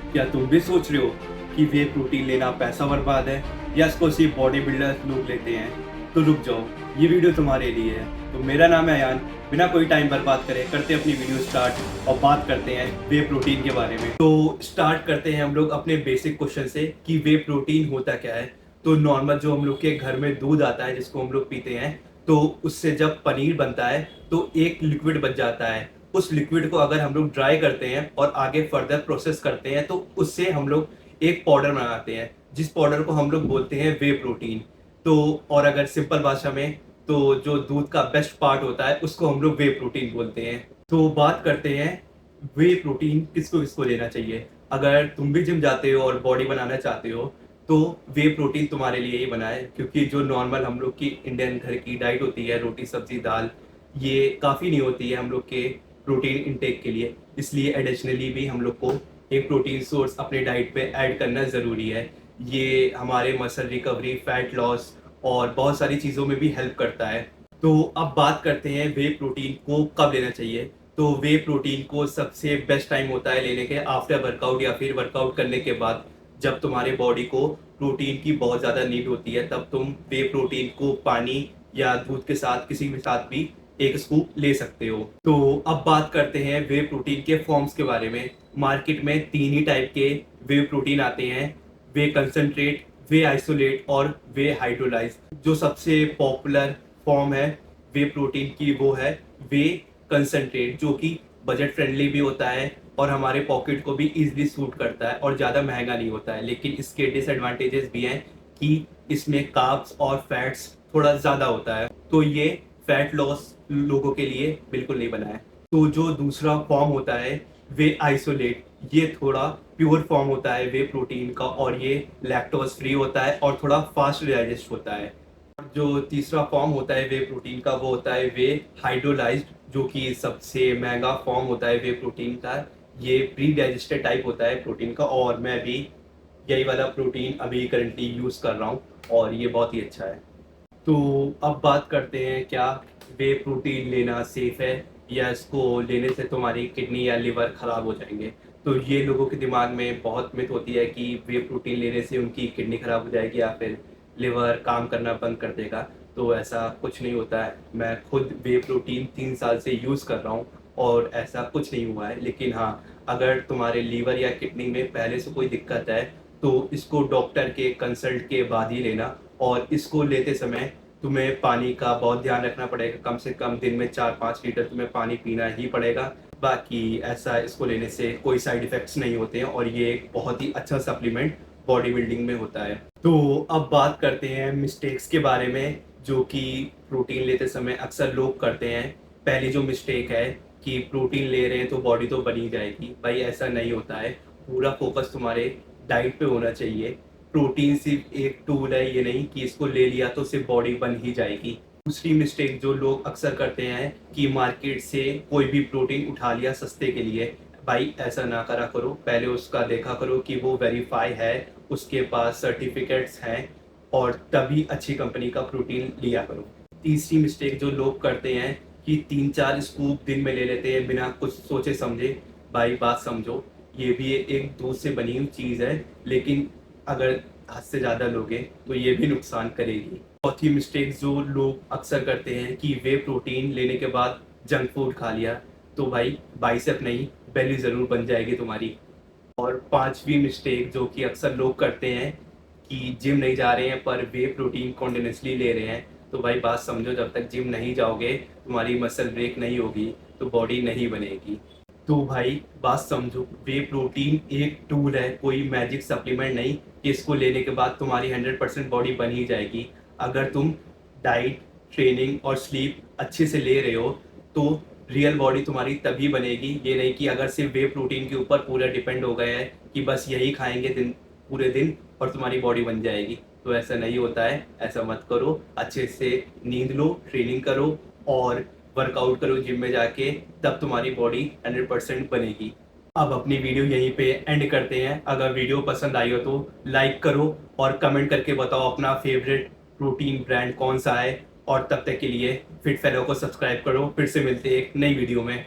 क्या तुम भी सोच रहे हो कि वे प्रोटीन लेना पैसा बर्बाद है या इसको सिर्फ बॉडी बिल्डर लोग लेते हैं? तो रुक जाओ, ये वीडियो तुम्हारे लिए है। तो मेरा नाम है अयान। बिना कोई टाइम बर्बाद करे करते अपनी वीडियो स्टार्ट और बात करते हैं वे प्रोटीन के बारे में। तो स्टार्ट करते हैं हम लोग अपने बेसिक क्वेश्चन से कि वे प्रोटीन होता क्या है। तो नॉर्मल जो हम लोग के घर में दूध आता है जिसको हम लोग पीते हैं, तो उससे जब पनीर बनता है तो एक लिक्विड बच जाता है। उस लिक्विड को अगर हम लोग ड्राई करते हैं और आगे फर्दर प्रोसेस करते हैं तो उससे हम लोग एक पाउडर बनाते हैं, जिस पाउडर को हम लोग बोलते हैं वे प्रोटीन। तो और अगर सिंपल भाषा में, तो जो दूध का बेस्ट पार्ट होता है उसको हम लोग वे प्रोटीन बोलते हैं। तो बात करते हैं वे प्रोटीन किसको किसको लेना चाहिए। अगर तुम भी जिम जाते हो और बॉडी बनाना चाहते हो तो वे प्रोटीन तुम्हारे लिए ही बना है, क्योंकि जो नॉर्मल हम लोग की इंडियन घर की डाइट होती है, रोटी सब्जी दाल, ये काफ़ी नहीं होती है हम लोग के प्रोटीन इंटेक के लिए। इसलिए एडिशनली भी हम लोग को एक प्रोटीन सोर्स अपने डाइट पे ऐड करना ज़रूरी है। ये हमारे मसल रिकवरी, फैट लॉस और बहुत सारी चीज़ों में भी हेल्प करता है। तो अब बात करते हैं वे प्रोटीन को कब लेना चाहिए। तो वे प्रोटीन को सबसे बेस्ट टाइम होता है लेने के आफ्टर वर्कआउट या फिर वर्कआउट करने के बाद। जब तुम्हारे बॉडी को प्रोटीन की बहुत ज़्यादा नीड होती है तब तुम वे प्रोटीन को पानी या दूध के साथ किसी के साथ भी एक स्कूप ले सकते हो। तो अब बात करते हैं वे प्रोटीन के फॉर्म्स के बारे में। मार्केट में 3 ही टाइप के वे प्रोटीन आते हैं: वे कंसंट्रेट, वे आइसोलेट और वे हाइड्रोलाइज। जो सबसे पॉपुलर फॉर्म है वे प्रोटीन की वो है वे कंसंट्रेट, जो कि बजट फ्रेंडली भी होता है और हमारे पॉकेट को भी इजीली सूट करता है और ज़्यादा महंगा नहीं होता है। लेकिन इसके डिसएडवांटेजेस भी हैं कि इसमें कार्ब्स और फैट्स थोड़ा ज़्यादा होता है, तो ये फैट लॉस लोगों के लिए बिल्कुल नहीं बना है। तो जो दूसरा फॉर्म होता है वे आइसोलेट, ये थोड़ा प्योर फॉर्म होता है वे प्रोटीन का और ये लैक्टोज फ्री होता है और थोड़ा फास्ट डाइजेस्ट होता है। और जो तीसरा फॉर्म होता है वे प्रोटीन का वो होता है वे हाइड्रोलाइज्ड, जो कि सबसे महंगा फॉर्म होता है वे प्रोटीन का। ये प्री डाइजेस्टेड टाइप होता है प्रोटीन का और मैं भी यही वाला प्रोटीन अभी करंटली यूज़ कर रहा हूँ और ये बहुत ही अच्छा है। तो अब बात करते हैं क्या वे प्रोटीन लेना सेफ है या इसको लेने से तुम्हारी किडनी या लिवर खराब हो जाएंगे। तो ये लोगों के दिमाग में बहुत मिथ होती है कि वे प्रोटीन लेने से उनकी किडनी खराब हो जाएगी या फिर लिवर काम करना बंद कर देगा। तो ऐसा कुछ नहीं होता है। मैं खुद वे प्रोटीन 3 साल से यूज़ कर रहा हूँ और ऐसा कुछ नहीं हुआ है। लेकिन हाँ, अगर तुम्हारे लीवर या किडनी में पहले से कोई दिक्कत है तो इसको डॉक्टर के कंसल्ट के बाद ही लेना। और इसको लेते समय तुम्हें पानी का बहुत ध्यान रखना पड़ेगा। कम से कम दिन में 4-5 लीटर तुम्हें पानी पीना ही पड़ेगा। बाकी ऐसा इसको लेने से कोई साइड इफ़ेक्ट्स नहीं होते हैं और ये एक बहुत ही अच्छा सप्लीमेंट बॉडी बिल्डिंग में होता है। तो अब बात करते हैं मिस्टेक्स के बारे में जो कि प्रोटीन लेते समय अक्सर लोग करते हैं। पहली जो मिस्टेक है कि प्रोटीन ले रहे हैं तो बॉडी तो बनी जाएगी। भाई ऐसा नहीं होता है। पूरा फोकस तुम्हारे डाइट पे होना चाहिए। प्रोटीन सिर्फ एक टूल है, ये नहीं कि इसको ले लिया तो सिर्फ बॉडी बन ही जाएगी। दूसरी मिस्टेक जो लोग अक्सर करते हैं कि मार्केट से कोई भी प्रोटीन उठा लिया सस्ते के लिए। भाई ऐसा ना करा करो, पहले उसका देखा करो कि वो वेरीफाई है, उसके पास सर्टिफिकेट्स हैं और तभी अच्छी कंपनी का प्रोटीन लिया करो। तीसरी मिस्टेक जो लोग करते हैं कि 3-4 स्कूप दिन में ले लेते हैं बिना कुछ सोचे समझे। भाई बात समझो, ये भी एक दूध से बनी हुई चीज़ है, लेकिन अगर हद से ज़्यादा लोगे तो ये भी नुकसान करेगी। चौथी मिस्टेक जो लोग अक्सर करते हैं कि वे प्रोटीन लेने के बाद जंक फूड खा लिया। तो भाई बाइसेप नहीं, बेली ज़रूर बन जाएगी तुम्हारी। और पांचवी मिस्टेक जो कि अक्सर लोग करते हैं कि जिम नहीं जा रहे हैं पर वे प्रोटीन कॉन्टिन्यूसली ले रहे हैं। तो भाई बात समझो, जब तक जिम नहीं जाओगे तुम्हारी मसल ब्रेक नहीं होगी तो बॉडी नहीं बनेगी। तो भाई बात समझो, वे प्रोटीन एक टूल है, कोई मैजिक सप्लीमेंट नहीं कि इसको लेने के बाद तुम्हारी 100% बॉडी बन ही जाएगी। अगर तुम डाइट, ट्रेनिंग और स्लीप अच्छे से ले रहे हो तो रियल बॉडी तुम्हारी तभी बनेगी। ये नहीं कि अगर सिर्फ वे प्रोटीन के ऊपर पूरा डिपेंड हो गया है कि बस यही खाएंगे दिन पूरे दिन और तुम्हारी बॉडी बन जाएगी। तो ऐसा नहीं होता है, ऐसा मत करो। अच्छे से नींद लो, ट्रेनिंग करो और वर्कआउट करो जिम में जाके, तब तुम्हारी बॉडी 100% बनेगी। अब अपनी वीडियो यहीं पे एंड करते हैं। अगर वीडियो पसंद आई हो तो लाइक करो और कमेंट करके बताओ अपना फेवरेट प्रोटीन ब्रांड कौन सा है। और तब तक के लिए फिट फेलो को सब्सक्राइब करो। फिर से मिलते हैं एक नई वीडियो में।